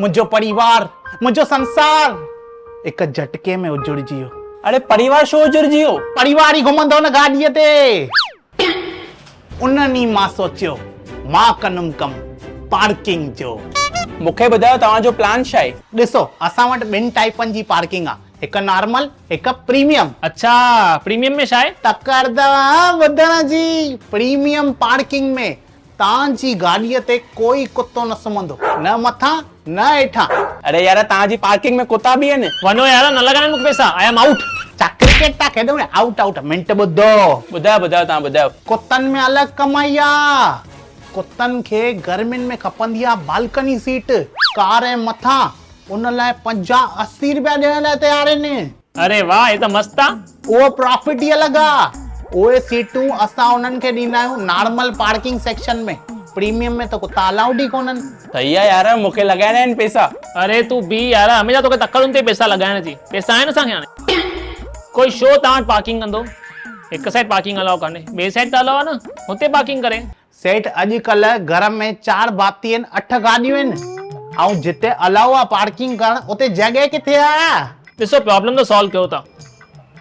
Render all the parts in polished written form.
मुझो परिवार, मुझो संसार एक झटके में उजड़जी वियो। अरे परिवार छो उजड़जी वियो? परिवार ही घुमंदो न गाड़ीअ ते। उन्हनि मां सोचियो मां कंदुमि कम पार्किंग जो। मूंखे ॿुधायो तव्हांजो प्लान छा आहे? ॾिसो असां वटि ॿिनि टाइपनि जी पार्किंग आहे, हिकु नॉर्मल हिकु प्रीमियम। अच्छा प्रीमियम में छा आहे? तकड़ि ॿुधण जी। प्रीमियम पार्किंग में तव्हांजी गाॾीअ ते कोई कुत्तो न सुम्हंदो, न मथां न हेठां। अरे यार तव्हांजी पार्किंग में कुत्ता बि आहिनि? वञो यार, न लॻाइनि मूंखे पैसा, आई एम आउट। छा क्रिकेट था खेॾूं? Out out. मिंट ॿुधो, ॿुधायो तव्हां ॿुधायो। कुत्तनि में अलॻि कमाई आहे। कुत्तनि खे गर्मियुनि में खपंदी आहे बालकनी सीट, कार ऐं मथां। उन लाइ 50-80 रुपया ॾियण लाइ तयार आहिनि। अरे वाह, ये तो मस्त आहे। उहो प्रॉफिट ई अलॻि आहे। उहे सीटूं असां उन्हनि खे ॾींदा आहियूं नॉर्मल पार्किंग सेक्शन में। प्रीमियम में तो कुत्ता अलाउड ही कोन्हनि। सही आहे यार, मूंखे लॻाइणा आहिनि पैसा। अरे तू बी यार, हमेशा तोखे तकड़ुनि ते पैसा लॻाइण जी। पैसा आहिनि असांखे हाणे। कोई शो तव्हां वटि पार्किंग कंदो, हिकु साइड पार्किंग अलाउ कान्हे, ॿिए साइड त अलाउ आहे न, हुते पार्किंग करे। सेठ अॼुकल्ह घर में 4 भाती आहिनि, 8 गाॾियूं आहिनि, ऐं जिते अलाउ आहे पार्किंग करण उते जॻह किथे आहे? ॾिसो प्रॉब्लम तो सॉल्व कयो था।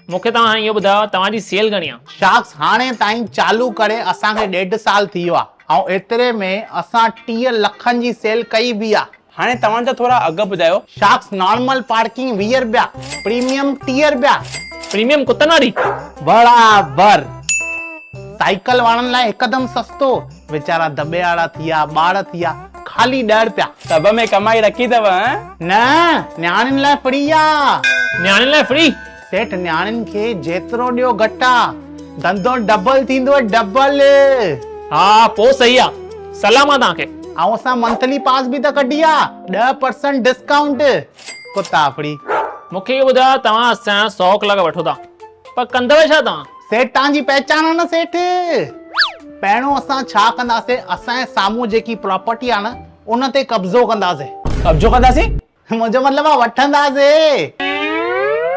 मूंखे तव्हां इहो ॿुधायो तव्हांजी सेल घणी आहे? शार्क्स हाणे ताईं चालू करे असांखे 1.5 साल थी वियो आहे, ऐं एतिरे में असां 30 लखनि जी सेल कई बि आहे। हाणे तव्हांजा थोरा अघ ॿुधायो। शार्क्स नॉर्मल पार्किंग 20 रुपया, प्रीमियम 30 रुपया। प्रीमियम कुत्तनि वारी बराबर। साइकिल वारनि लाइ हिकदमि सस्तो, वीचारा दॿे वारा थिया, ॿार थिया, खाली 10 रुपया। सभ में कमाई रखी अथव? न, न्याणियुनि लाइ फ्री आहे। न्याणियुनि लाइ फ्री? सेठ न्याणियुनि खे जेतिरो ॾियो घटि आहे, धंधो डबल थींदो, डबल। हा पोइ सही आहे, सलाम आहे तव्हांखे। ऐं असां मंथली पास बि त कढी आहे, 10% डिस्काउंट। कुत्ता फ्री। मूंखे इहो ॿुधायो तव्हां असांजा 100 लख वठो था, पर कंदव छा तव्हां? सेठ तव्हांजी पहचान आहे न सेठ। पहिरियों असां छा कंदासीं, असांजे साम्हूं जेकी प्रॉपर्टी आहे न उन ते कब्ज़ो कंदासीं। कब्ज़ो कंदासीं? मुंहिंजो मतिलबु आहे वठंदासीं।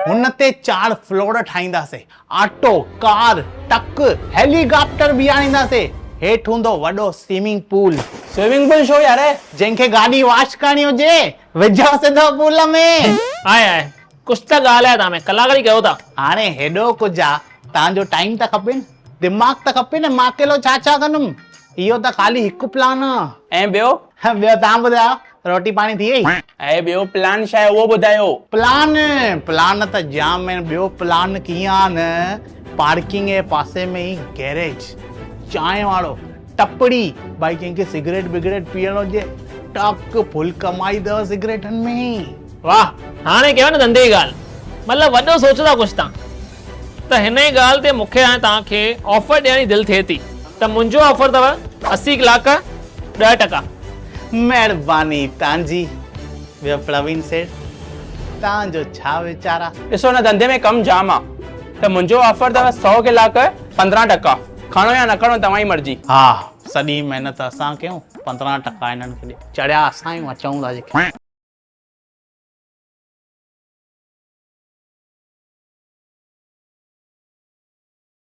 हुन ते 4 फ्लोर ठाहींदासीं, ऑटो, कार, टक, हेलीकॉप्टर बि आणींदासीं। हेठि हूंदो वॾो स्विमिंग पूल। स्विमिंग पूल छो यार? जंहिंखे गाॾी वॉश करणी हुजे विझो सिधो पूल में। आहे कुछ त ॻाल्हाए तव्हां में कलाकारी कयो था। हाणे हेॾो कुझु आहे, तव्हांजो टाइम त खपे न, दिमाग़ त खपे न। मां अकेलो छा कंदुमि? इहो त ख़ाली हिकु प्लान आहे। ऐं ॿियो? ॿियो तव्हां ॿुधायो, रोटी पाणी थी वई? ऐं ॿियो प्लान छा आहे उहो ॿुधायो। प्लान त जाम आहिनि। ॿियो प्लान कीअं आहे न, पार्किंग जे पासे में ई गैरेज, चांहि वारो, टपड़ी। भाई कंहिंखे सिगरेट बिगरेट पीअणो हुजे, टक फुल कमाई अथव सिगरेटनि में। वाह, हाणे कयो न धंधे जी ॻाल्हि, मतिलबु वॾो सोचंदा कुझु तव्हां। त हिन ई ॻाल्हि ते मूंखे हाणे तव्हांखे ऑफर ॾियण जी दिलि थिए थी। त मुंहिंजो ऑफर अथव 80 लाख 10%। महिरबानी तव्हांजी। ॿियो प्रवीण सेठ, तव्हांजो छा वीचार आहे? ॾिसो न धंधे में कम जाम आहे, त मुंहिंजो ऑफर अथव 100 लाख 15%। खणो या न खणो तव्हांजी मर्ज़ी। हा, सॼी महिनत असां कयूं, 15% हिननि खे चढ़िया असां अचूं था जेके।